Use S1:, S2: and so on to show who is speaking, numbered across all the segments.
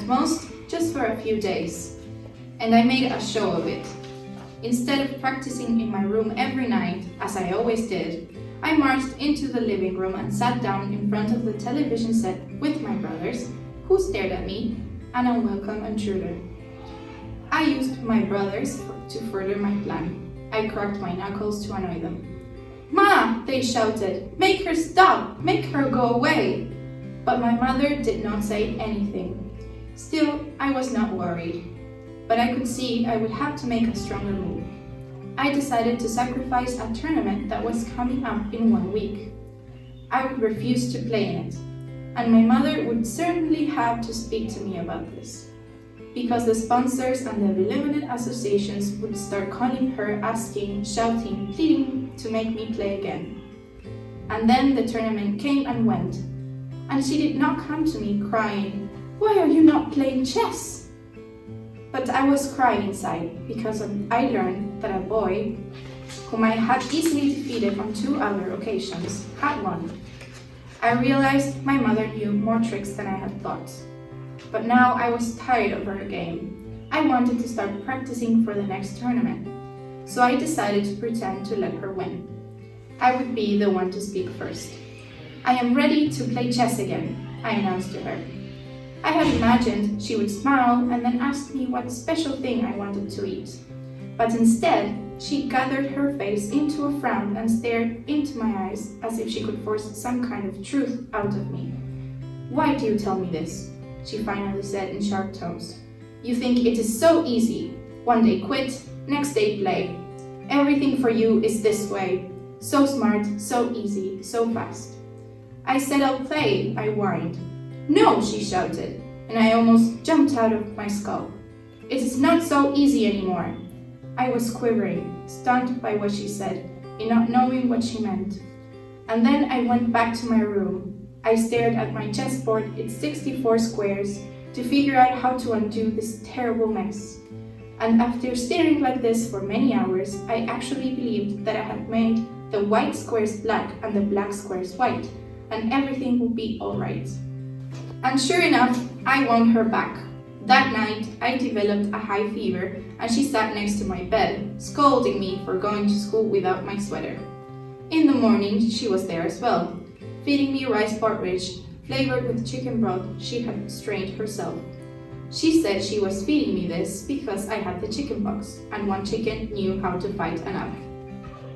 S1: at most just for a few days. And I made a show of it. Instead of practicing in my room every night, as I always did, I marched into the living room and sat down in front of the television set with my brothers, who stared at me, an unwelcome intruder. I used my brothers to further my plan. I cracked my knuckles to annoy them. "Ma!" they shouted. "Make her stop! Make her go away!" But my mother did not say anything. Still, I was not worried. But I could see I would have to make a stronger move. I decided to sacrifice a tournament that was coming up in 1 week. I would refuse to play in it, and my mother would certainly have to speak to me about this, because the sponsors and the limited associations would start calling her, asking, shouting, pleading to make me play again. And then the tournament came and went, and she did not come to me crying, "Why are you not playing chess?" But I was crying inside because I learned that a boy, whom I had easily defeated on 2 other occasions, had won. I realized my mother knew more tricks than I had thought. But now I was tired of her game. I wanted to start practicing for the next tournament, so I decided to pretend to let her win. I would be the one to speak first. "I am ready to play chess again," I announced to her. I had imagined she would smile and then ask me what special thing I wanted to eat. But instead, she gathered her face into a frown and stared into my eyes as if she could force some kind of truth out of me. "Why do you tell me this?" she finally said in sharp tones. "You think it is so easy. One day quit, next day play. Everything for you is this way. So smart, so easy, so fast." I said I'll play, I whined. "No," she shouted, and I almost jumped out of my skull. "It is not so easy anymore." I was quivering, stunned by what she said, in not knowing what she meant. And then I went back to my room. I stared at my chessboard, its 64 squares, to figure out how to undo this terrible mess. And after staring like this for many hours, I actually believed that I had made the white squares black and the black squares white, and everything would be all right. And sure enough, I won her back. That night, I developed a high fever, and she sat next to my bed, scolding me for going to school without my sweater. In the morning, she was there as well, feeding me rice porridge, flavored with chicken broth she had strained herself. She said she was feeding me this because I had the chicken pox, and one chicken knew how to fight another.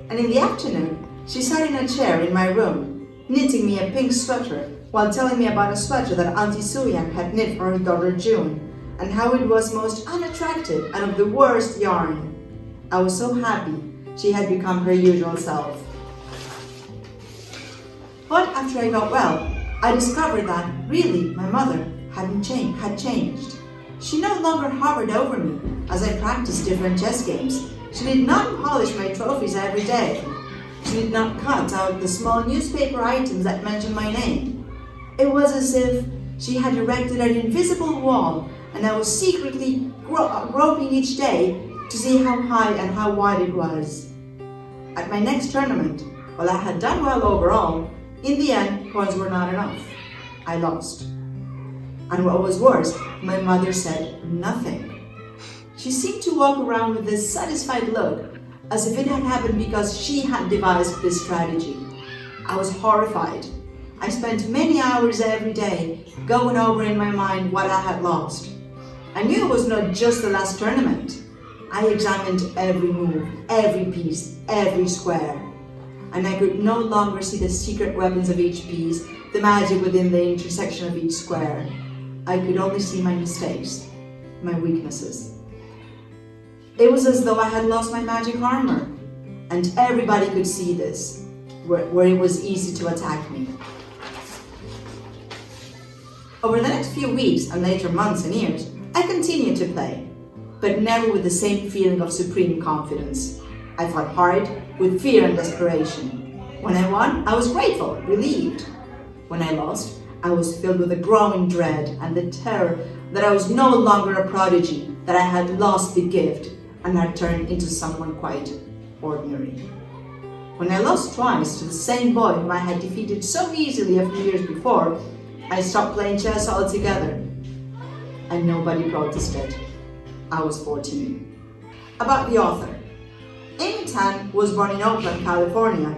S2: And in the afternoon, she sat in a chair in my room, knitting me a pink sweater while telling me about a sweater that Auntie Suyan had knit for her daughter June, and how it was most unattractive and of the worst yarn. I was so happy she had become her usual self. But after I got well, I discovered that, really, my mother had changed. She no longer hovered over me as I practiced different chess games. She did not polish my trophies every day. She did not cut out the small newspaper items that mentioned my name. It was as if she had erected an invisible wall, and I was secretly groping each day to see how high and how wide it was. At my next tournament, while I had done well overall, in the end, points were not enough. I lost. And what was worse, my mother said nothing. She seemed to walk around with this satisfied look, as if it had happened because she had devised this strategy. I was horrified. I spent many hours every day going over in my mind what I had lost. I knew it was not just the last tournament. I examined every move, every piece, every square. And I could no longer see the secret weapons of each piece, the magic within the intersection of each square. I could only see my mistakes, my weaknesses. It was as though I had lost my magic armor, and everybody could see this, where it was easy to attack me. Over the next few weeks and later months and years, I continued to play, but never with the same feeling of supreme confidence. I fought hard, with fear and desperation. When I won, I was grateful, relieved. When I lost, I was filled with a growing dread and the terror that I was no longer a prodigy, that I had lost the gift and had turned into someone quite ordinary. When I lost twice to the same boy whom I had defeated so easily a few years before, I stopped playing chess altogether. and nobody protested. I was 14. About the author. Amy Tan was born in Oakland, California,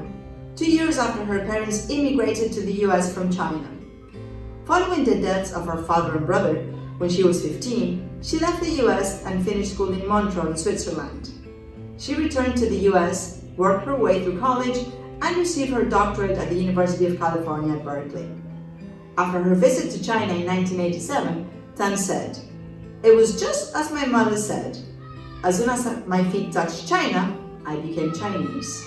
S2: 2 years after her parents immigrated to the US from China. Following the deaths of her father and brother, when she was 15, she left the US and finished school in Montreal, Switzerland. She returned to the US, worked her way through college, and received her doctorate at the University of California at Berkeley. After her visit to China in 1987, Tan said, "It was just as my mother said. As soon as my feet touched China, I became Chinese."